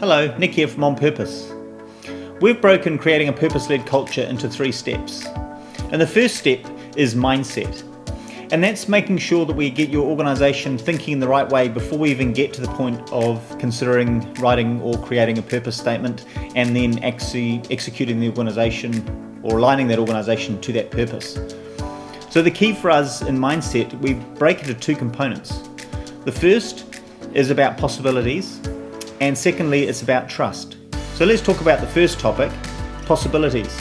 Hello, Nick here from On Purpose. We've broken creating a purpose-led culture into 3 steps. And the first step is mindset. And that's making sure that we get your organisation thinking in the right way before we even get to the point of considering writing or creating a purpose statement and then actually executing the organisation or aligning that organisation to that purpose. So the key for us in mindset, we break it into 2 components. The first is about possibilities, and secondly, it's about trust. So let's talk about the first topic, possibilities.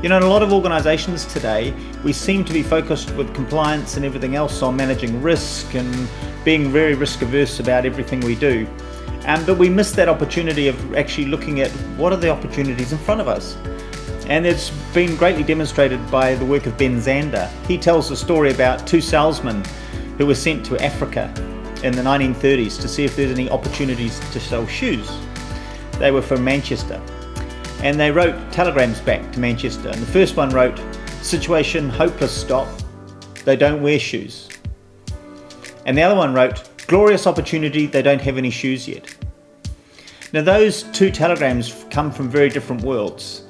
You know, in a lot of organisations today, we seem to be focused with compliance and everything else on managing risk and being very risk averse about everything we do. But we miss that opportunity of actually looking at what are the opportunities in front of us. And it's been greatly demonstrated by the work of Ben Zander. He tells a story about 2 salesmen who were sent to Africa in the 1930s to see if there's any opportunities to sell shoes. They were from Manchester, and they wrote telegrams back to Manchester, and the first one wrote, "Situation hopeless, stop, they don't wear shoes." And the other one wrote, "Glorious opportunity, they don't have any shoes yet." Now those 2 telegrams come from very different worlds.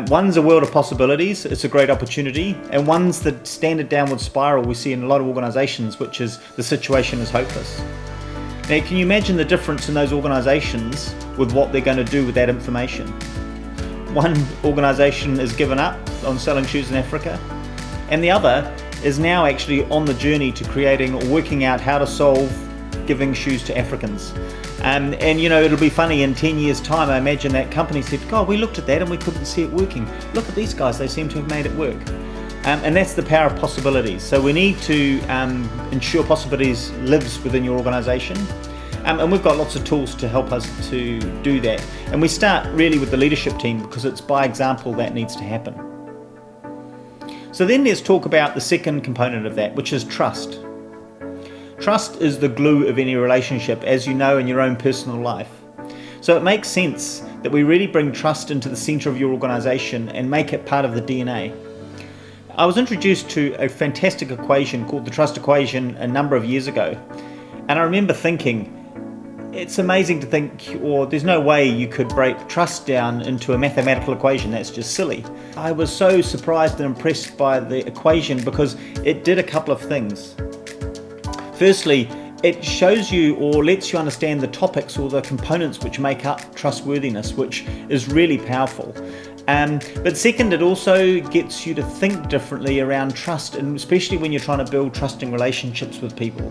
One's a world of possibilities, it's a great opportunity, and one's the standard downward spiral we see in a lot of organisations, which is the situation is hopeless. Now can you imagine the difference in those organisations with what they're going to do with that information? One organisation has given up on selling shoes in Africa, and the other is now actually on the journey to creating or working out how to solve giving shoes to Africans. And you know, it'll be funny in 10 years time, I imagine that company said, "God, we looked at that and we couldn't see it working. Look at these guys, they seem to have made it work." And that's the power of possibilities. So we need to ensure possibilities lives within your organisation. And we've got lots of tools to help us to do that. And we start really with the leadership team because it's by example that needs to happen. So then let's talk about the second component of that, which is trust. Trust is the glue of any relationship, as you know in your own personal life. So it makes sense that we really bring trust into the centre of your organisation and make it part of the DNA. I was introduced to a fantastic equation called the trust equation a number of years ago, and I remember thinking, it's amazing to think, or there's no way you could break trust down into a mathematical equation, that's just silly. I was so surprised and impressed by the equation because it did a couple of things. Firstly, it shows you or lets you understand the topics or the components which make up trustworthiness, which is really powerful. But second, it also gets you to think differently around trust, and especially when you're trying to build trusting relationships with people.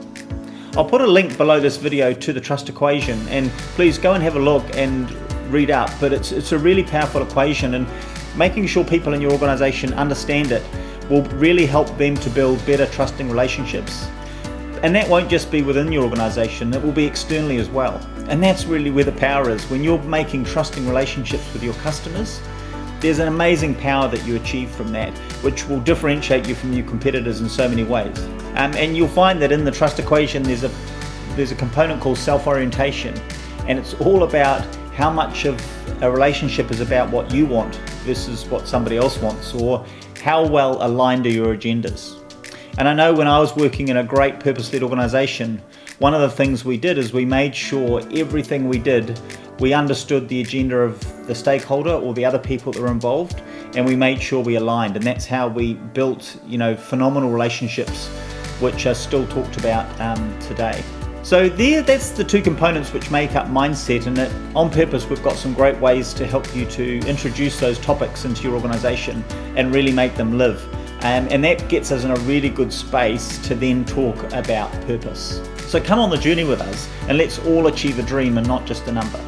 I'll put a link below this video to the trust equation, and please go and have a look and read up, but it's a really powerful equation, and making sure people in your organisation understand it will really help them to build better trusting relationships. And that won't just be within your organisation, it will be externally as well. And that's really where the power is. When you're making trusting relationships with your customers, there's an amazing power that you achieve from that, which will differentiate you from your competitors in so many ways. And you'll find that in the trust equation there's a component called self-orientation, and it's all about how much of a relationship is about what you want versus what somebody else wants, or how well aligned are your agendas. And I know when I was working in a great purpose-led organisation, one of the things we did is we made sure everything we did, we understood the agenda of the stakeholder or the other people that were involved, and we made sure we aligned. And that's how we built, you know, phenomenal relationships, which are still talked about today. So that's the 2 components which make up mindset, and On Purpose we've got some great ways to help you to introduce those topics into your organisation and really make them live. And that gets us in a really good space to then talk about purpose. So come on the journey with us and let's all achieve a dream and not just a number.